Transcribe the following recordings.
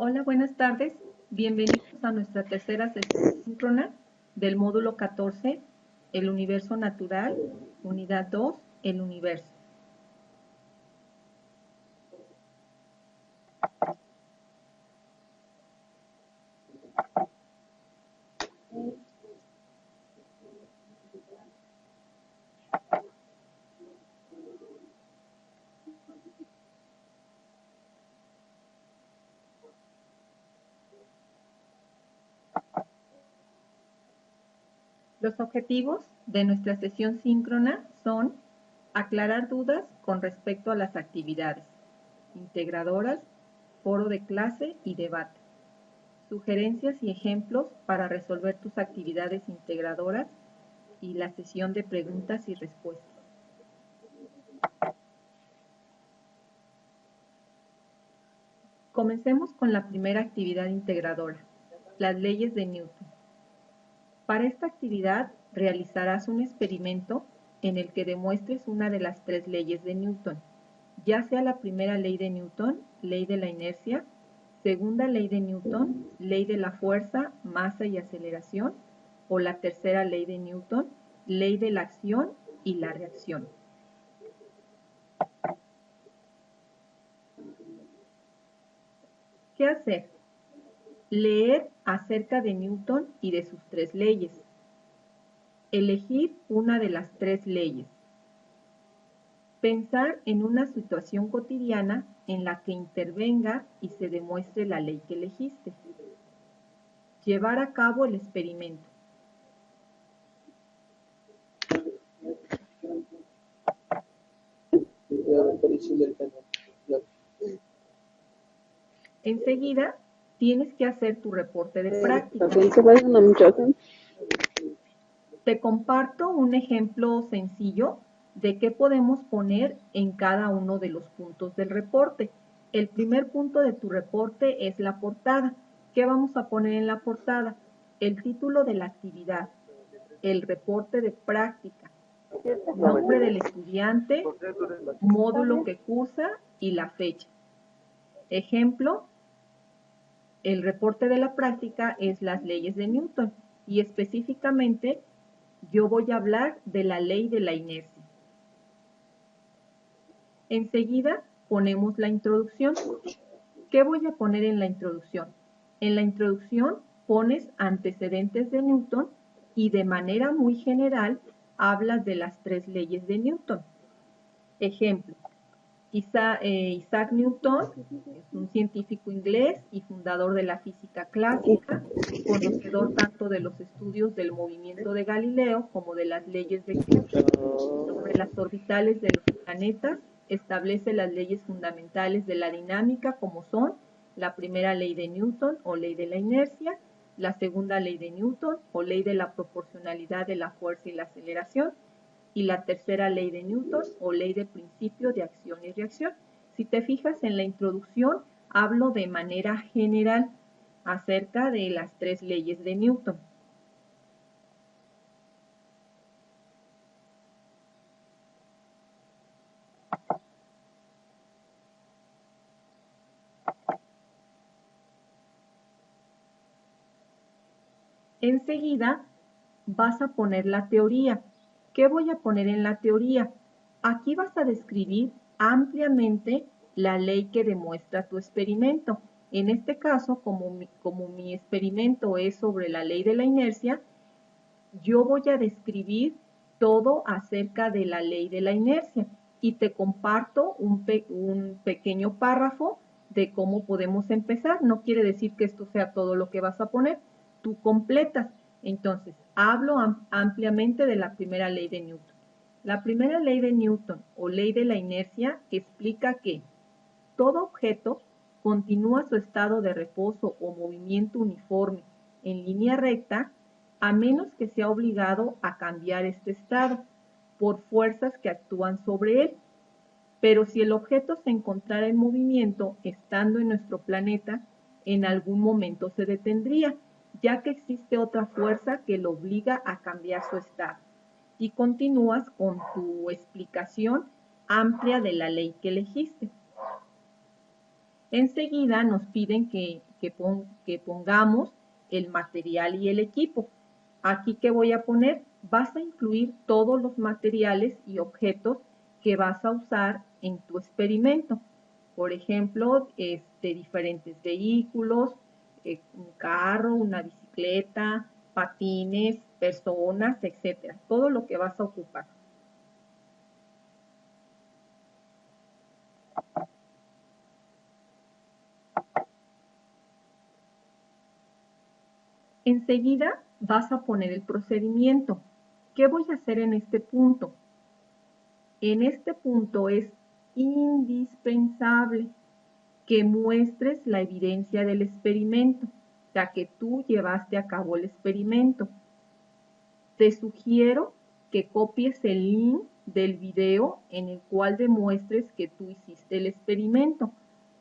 Hola, buenas tardes. Bienvenidos a nuestra tercera sesión síncrona del módulo 14, el universo natural, unidad 2, el universo. Los objetivos de nuestra sesión síncrona son aclarar dudas con respecto a las actividades integradoras, foro de clase y debate, sugerencias y ejemplos para resolver tus actividades integradoras y la sesión de preguntas y respuestas. Comencemos con la primera actividad integradora, las leyes de Newton. Para esta actividad realizarás un experimento en el que demuestres una de las tres leyes de Newton, ya sea la primera ley de Newton, ley de la inercia, segunda ley de Newton, ley de la fuerza, masa y aceleración, o la tercera ley de Newton, ley de la acción y la reacción. ¿Qué hacer? Leer acerca de Newton y de sus tres leyes. Elegir una de las tres leyes. Pensar en una situación cotidiana en la que intervenga y se demuestre la ley que elegiste. Llevar a cabo el experimento. Enseguida, tienes que hacer tu reporte de práctica. Te comparto un ejemplo sencillo de qué podemos poner en cada uno de los puntos del reporte. El primer punto de tu reporte es la portada. ¿Qué vamos a poner en la portada? El título de la actividad, el reporte de práctica, nombre del estudiante, módulo que cursa y la fecha. Ejemplo, el reporte de la práctica es las leyes de Newton y específicamente yo voy a hablar de la ley de la inercia. Enseguida ponemos la introducción. ¿Qué voy a poner en la introducción? En la introducción pones antecedentes de Newton y de manera muy general hablas de las tres leyes de Newton. Ejemplo, Isaac Newton es un científico inglés y fundador de la física clásica, conocedor tanto de los estudios del movimiento de Galileo como de las leyes de Kepler sobre las orbitales de los planetas. Establece las leyes fundamentales de la dinámica como son la primera ley de Newton o ley de la inercia, la segunda ley de Newton o ley de la proporcionalidad de la fuerza y la aceleración, y la tercera ley de Newton o ley de principio de acción y reacción. Si te fijas en la introducción, hablo de manera general acerca de las tres leyes de Newton. Enseguida vas a poner la teoría. ¿Qué voy a poner en la teoría? Aquí vas a describir ampliamente la ley que demuestra tu experimento. En este caso, como mi experimento es sobre la ley de la inercia, yo voy a describir todo acerca de la ley de la inercia y te comparto un pequeño párrafo de cómo podemos empezar. No quiere decir que esto sea todo lo que vas a poner. Tú completas. Entonces, hablo ampliamente de la primera ley de Newton. La primera ley de Newton o ley de la inercia explica que todo objeto continúa su estado de reposo o movimiento uniforme en línea recta a menos que sea obligado a cambiar este estado por fuerzas que actúan sobre él. Pero si el objeto se encontrara en movimiento estando en nuestro planeta, en algún momento se detendría, ya que existe otra fuerza que lo obliga a cambiar su estado. Y continúas con tu explicación amplia de la ley que elegiste. Enseguida nos piden que que pongamos el material y el equipo. Aquí, ¿qué voy a poner? Vas a incluir todos los materiales y objetos que vas a usar en tu experimento. Por ejemplo, diferentes vehículos, un carro, una bicicleta, patines, personas, etcétera. Todo lo que vas a ocupar. Enseguida vas a poner el procedimiento. ¿Qué voy a hacer en este punto? En este punto es indispensable que muestres la evidencia del experimento, o sea, que tú llevaste a cabo el experimento. Te sugiero que copies el link del video en el cual demuestres que tú hiciste el experimento.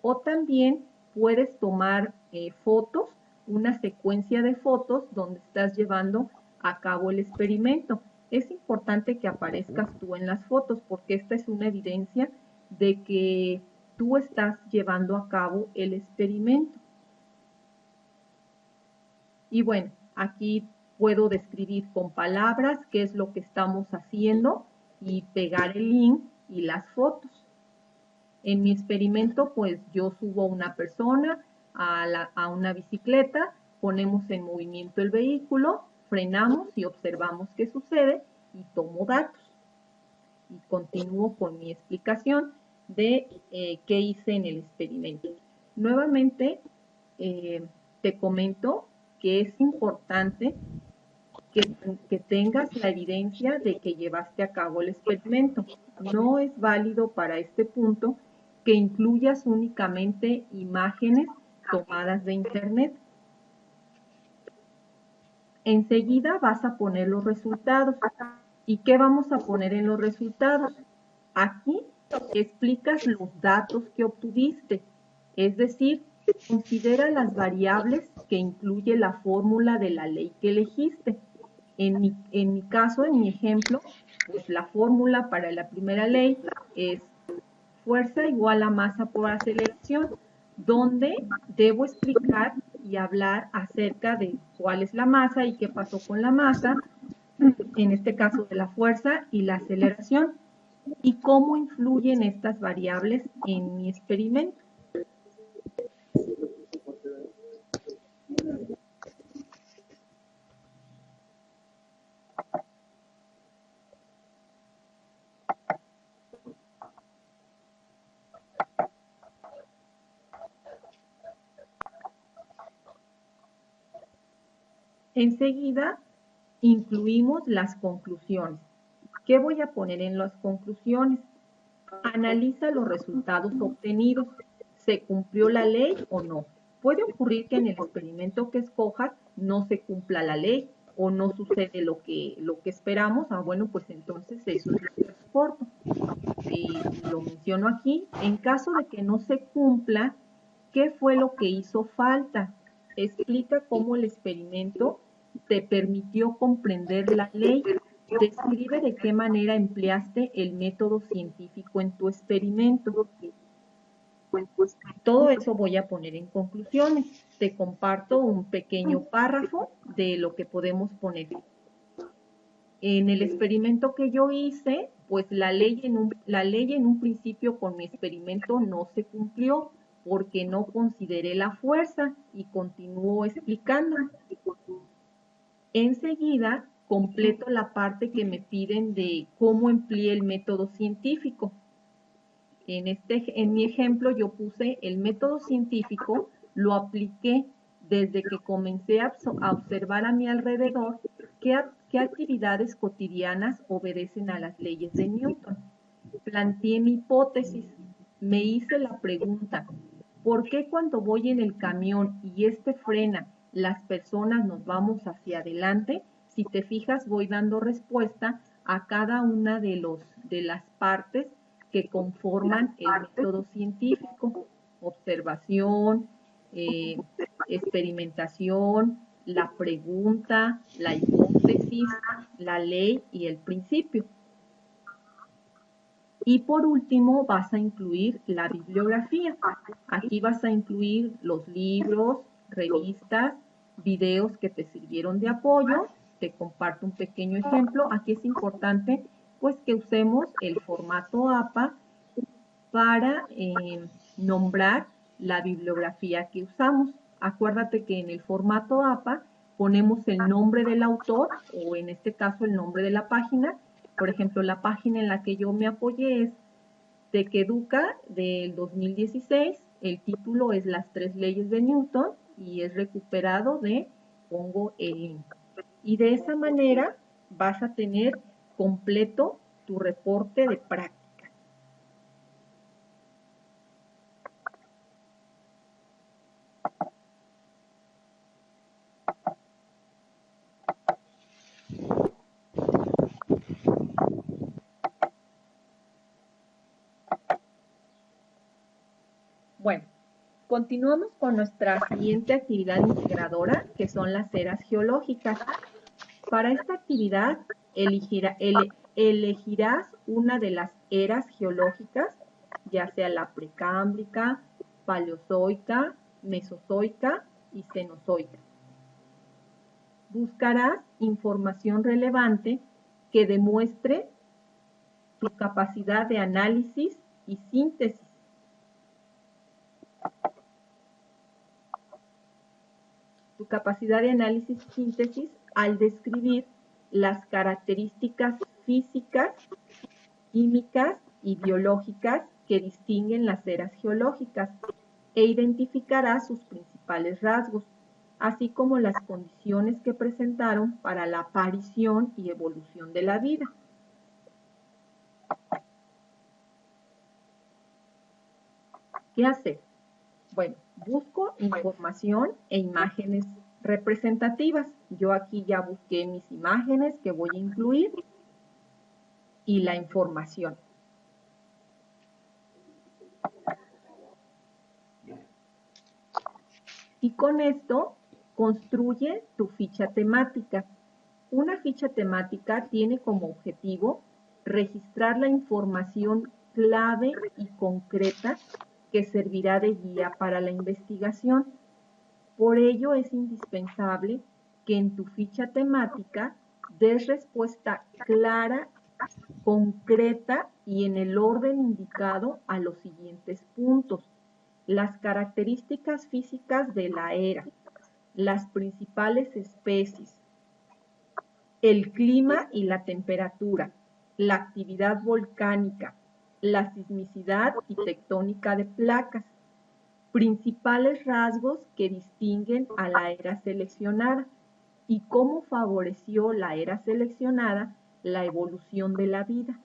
O también puedes tomar fotos, una secuencia de fotos donde estás llevando a cabo el experimento. Es importante que aparezcas tú en las fotos porque esta es una evidencia de que tú estás llevando a cabo el experimento. Y bueno, aquí puedo describir con palabras qué es lo que estamos haciendo y pegar el link y las fotos. En mi experimento, pues yo subo a una persona a una bicicleta, ponemos en movimiento el vehículo, frenamos y observamos qué sucede y tomo datos. Y continúo con mi explicación de qué hice en el experimento. Nuevamente, te comento que es importante que tengas la evidencia de que llevaste a cabo el experimento. No es válido para este punto que incluyas únicamente imágenes tomadas de internet. Enseguida vas a poner los resultados. ¿Y qué vamos a poner en los resultados? Aquí explicas los datos que obtuviste, es decir, considera las variables que incluye la fórmula de la ley que elegiste. En mi caso, en mi ejemplo, pues la fórmula para la primera ley es fuerza igual a masa por aceleración, donde debo explicar y hablar acerca de cuál es la masa y qué pasó con la masa, en este caso de la fuerza y la aceleración, y cómo influyen estas variables en mi experimento. Enseguida, incluimos las conclusiones. ¿Qué voy a poner en las conclusiones? Analiza los resultados obtenidos. ¿Se cumplió la ley o no? Puede ocurrir que en el experimento que escojas no se cumpla la ley o no sucede lo que esperamos. Bueno, pues entonces eso es lo que reporto. Y lo menciono aquí. En caso de que no se cumpla, ¿qué fue lo que hizo falta? Explica cómo el experimento te permitió comprender la ley. Describe de qué manera empleaste el método científico en tu experimento. Todo eso voy a poner en conclusiones. Te comparto un pequeño párrafo de lo que podemos poner. En el experimento que yo hice, pues la ley en un principio con mi experimento no se cumplió porque no consideré la fuerza y continúo explicando. Enseguida completo la parte que me piden de cómo empleé el método científico. En mi ejemplo yo puse el método científico, lo apliqué desde que comencé a observar a mi alrededor qué actividades cotidianas obedecen a las leyes de Newton. Planteé mi hipótesis, me hice la pregunta, ¿por qué cuando voy en el camión y este frena, las personas nos vamos hacia adelante? Si te fijas, voy dando respuesta a cada una de las partes que conforman el método científico: observación, experimentación, la pregunta, la hipótesis, la ley y el principio. Y por último vas a incluir la bibliografía. Aquí vas a incluir los libros, revistas, videos que te sirvieron de apoyo. Te comparto un pequeño ejemplo. Aquí es importante pues que usemos el formato APA para nombrar la bibliografía que usamos. Acuérdate que en el formato APA ponemos el nombre del autor o en este caso el nombre de la página. Por ejemplo, la página en la que yo me apoyé es TecEduca del 2016. El título es Las 3 leyes de Newton y es recuperado de pongo el link. Y de esa manera vas a tener completo tu reporte de práctica. Bueno, continuamos con nuestra siguiente actividad integradora, que son las eras geológicas. Para esta actividad elegirás una de las eras geológicas, ya sea la precámbrica, paleozoica, mesozoica y cenozoica. Buscarás información relevante que demuestre tu capacidad de análisis y síntesis. Tu capacidad de análisis y síntesis al describir las características físicas, químicas y biológicas que distinguen las eras geológicas e identificará sus principales rasgos, así como las condiciones que presentaron para la aparición y evolución de la vida. ¿Qué hacer? Bueno, busco información e imágenes representativas. Yo aquí ya busqué mis imágenes que voy a incluir y la información. Y con esto construye tu ficha temática. Una ficha temática tiene como objetivo registrar la información clave y concreta que servirá de guía para la investigación. Por ello es indispensable que en tu ficha temática des respuesta clara, concreta y en el orden indicado a los siguientes puntos. Las características físicas de la era, las principales especies, el clima y la temperatura, la actividad volcánica, la sismicidad y tectónica de placas, principales rasgos que distinguen a la era seleccionada y cómo favoreció la era seleccionada la evolución de la vida.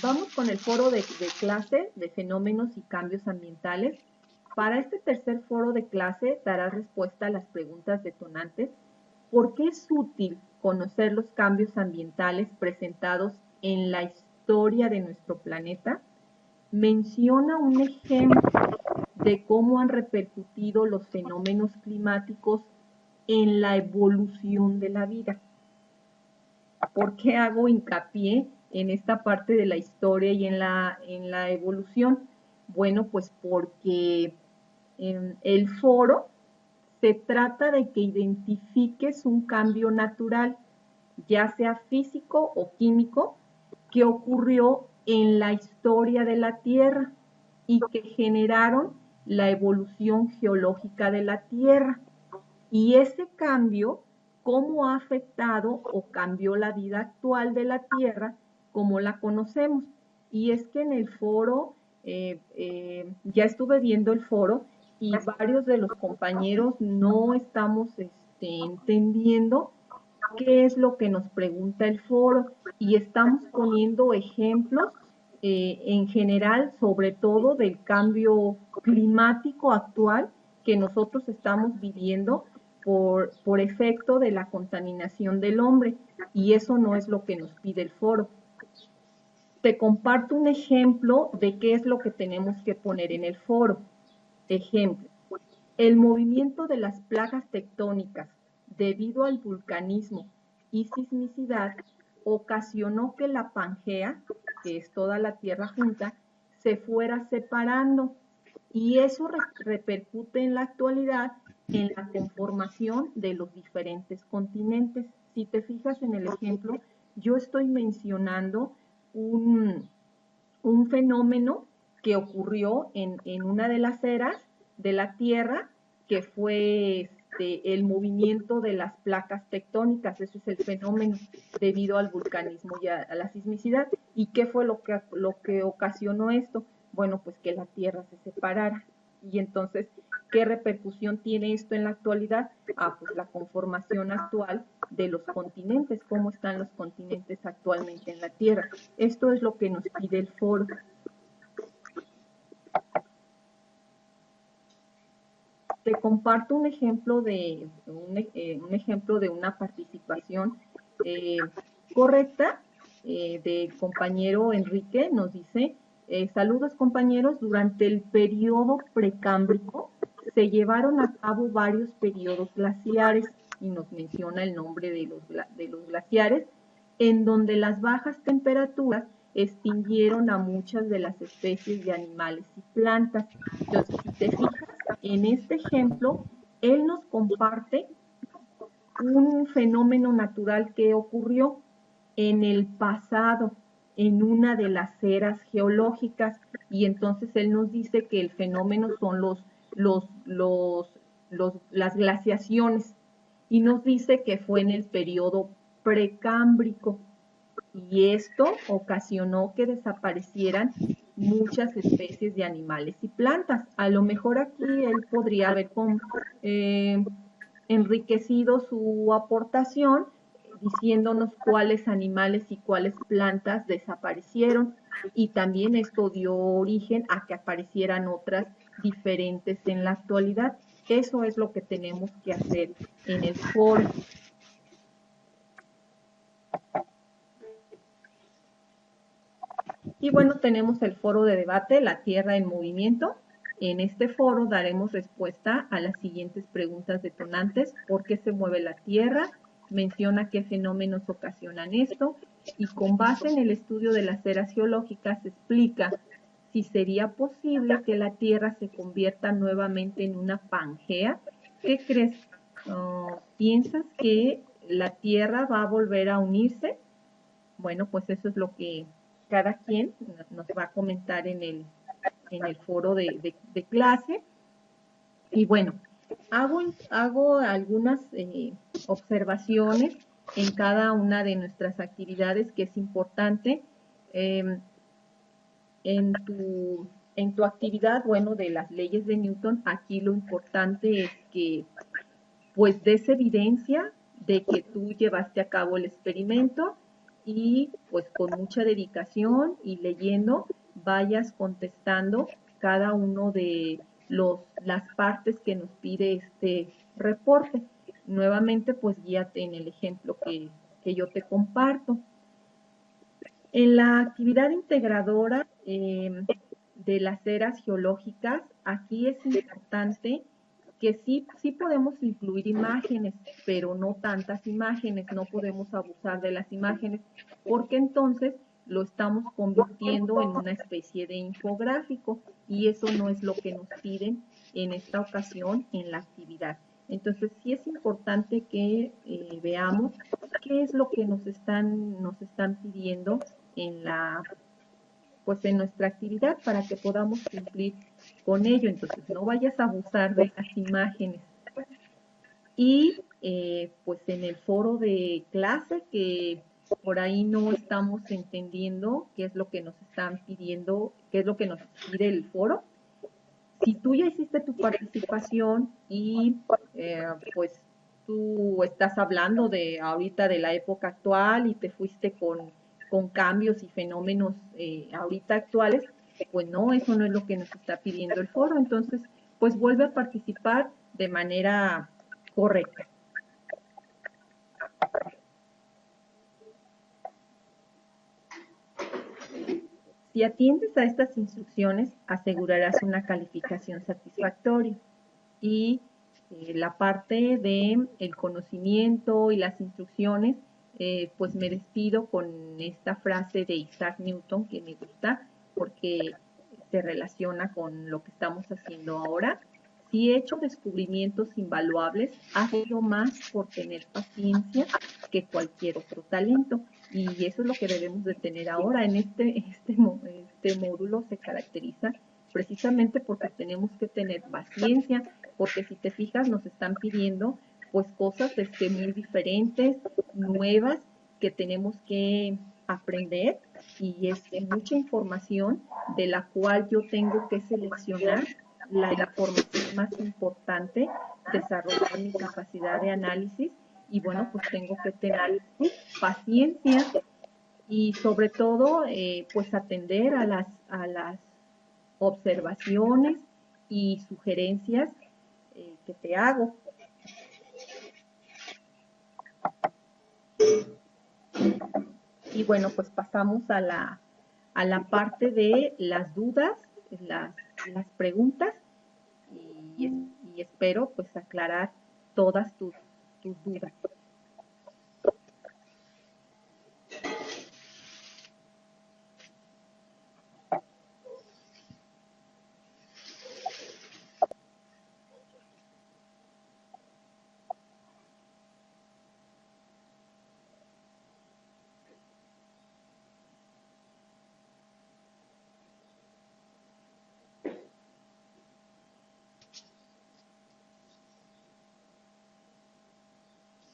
Vamos con el foro de clase de fenómenos y cambios ambientales. Para este tercer foro de clase darás respuesta a las preguntas detonantes. ¿Por qué es útil conocer los cambios ambientales presentados en la historia de nuestro planeta? Menciona un ejemplo de cómo han repercutido los fenómenos climáticos en la evolución de la vida. ¿Por qué hago hincapié en esta parte de la historia y en la evolución? Bueno, pues porque en el foro se trata de que identifiques un cambio natural, ya sea físico o químico, que ocurrió en la historia de la Tierra y que generaron la evolución geológica de la Tierra. Y ese cambio, ¿cómo ha afectado o cambió la vida actual de la Tierra como la conocemos? Y es que en el foro, ya estuve viendo el foro y varios de los compañeros no estamos entendiendo qué es lo que nos pregunta el foro y estamos poniendo ejemplos en general, sobre todo del cambio climático actual que nosotros estamos viviendo por efecto de la contaminación del hombre, y eso no es lo que nos pide el foro. Te comparto un ejemplo de qué es lo que tenemos que poner en el foro. Ejemplo, El movimiento de las placas tectónicas debido al vulcanismo y sismicidad ocasionó que la Pangea, que es toda la Tierra junta, se fuera separando y eso repercute en la actualidad en la conformación de los diferentes continentes. Si te fijas en el ejemplo, yo estoy mencionando un fenómeno que ocurrió en una de las eras de la Tierra, que fue el movimiento de las placas tectónicas. Ese es el fenómeno debido al vulcanismo y a la sismicidad. ¿Y qué fue lo que ocasionó esto? Bueno, pues que la Tierra se separara. Y entonces, ¿qué repercusión tiene esto en la actualidad? Pues la conformación actual de los continentes, cómo están los continentes actualmente en la Tierra. Esto es lo que nos pide el foro. Te comparto un ejemplo de una participación correcta del compañero Enrique. Nos dice, saludos compañeros, durante el periodo precámbrico se llevaron a cabo varios periodos glaciares y nos menciona el nombre de los glaciares, en donde las bajas temperaturas extinguieron a muchas de las especies de animales y plantas. Entonces, si te fijas, en este ejemplo, él nos comparte un fenómeno natural que ocurrió en el pasado, en una de las eras geológicas, y entonces él nos dice que el fenómeno son las glaciaciones, y nos dice que fue en el periodo precámbrico, y esto ocasionó que desaparecieran muchas especies de animales y plantas. A lo mejor aquí él podría haber enriquecido su aportación diciéndonos cuáles animales y cuáles plantas desaparecieron, y también esto dio origen a que aparecieran otras diferentes en la actualidad. Eso es lo que tenemos que hacer en el foro. Y bueno, tenemos el foro de debate, la Tierra en movimiento. En este foro daremos respuesta a las siguientes preguntas detonantes: ¿por qué se mueve la Tierra? Menciona qué fenómenos ocasionan esto, y con base en el estudio de las eras geológicas explica si sería posible que la Tierra se convierta nuevamente en una Pangea. ¿Qué crees? ¿Piensas que la Tierra va a volver a unirse? Bueno, pues eso es lo que cada quien nos va a comentar en el foro de clase. Y bueno, hago algunas observaciones en cada una de nuestras actividades que es importante. Eh, en tu actividad, bueno, de las leyes de Newton, aquí lo importante es que pues des evidencia de que tú llevaste a cabo el experimento, y pues con mucha dedicación y leyendo vayas contestando cada uno de las partes que nos pide este reporte. Nuevamente, pues guíate en el ejemplo que yo te comparto. En la actividad integradora de las eras geológicas, aquí es importante que sí podemos incluir imágenes, pero no tantas imágenes, no podemos abusar de las imágenes, porque entonces lo estamos convirtiendo en una especie de infográfico, y eso no es lo que nos piden en esta ocasión en la actividad. Entonces sí es importante que veamos qué es lo que nos están pidiendo en en nuestra actividad, para que podamos cumplir con ello. Entonces no vayas a abusar de las imágenes. Y pues en el foro de clase, que por ahí no estamos entendiendo qué es lo que nos están pidiendo, qué es lo que nos pide el foro. Si tú ya hiciste tu participación y pues tú estás hablando de ahorita de la época actual y te fuiste con cambios y fenómenos ahorita actuales, pues no, eso no es lo que nos está pidiendo el foro. Entonces, pues vuelve a participar de manera correcta. Si atiendes a estas instrucciones, asegurarás una calificación satisfactoria. y la parte de el conocimiento y las instrucciones, pues me despido con esta frase de Isaac Newton que me gusta porque se relaciona con lo que estamos haciendo ahora. Si he hecho descubrimientos invaluables, ha sido más por tener paciencia que cualquier otro talento. Y eso es lo que debemos de tener ahora. En este módulo se caracteriza precisamente porque tenemos que tener paciencia, porque si te fijas nos están pidiendo pues cosas muy diferentes, nuevas, que tenemos que aprender y es mucha información de la cual yo tengo que seleccionar la información más importante, desarrollar mi capacidad de análisis y bueno, pues tengo que tener paciencia y sobre todo pues atender a las observaciones y sugerencias que te hago. Y bueno, pues pasamos a la parte de las dudas, las preguntas y espero pues aclarar todas tus dudas.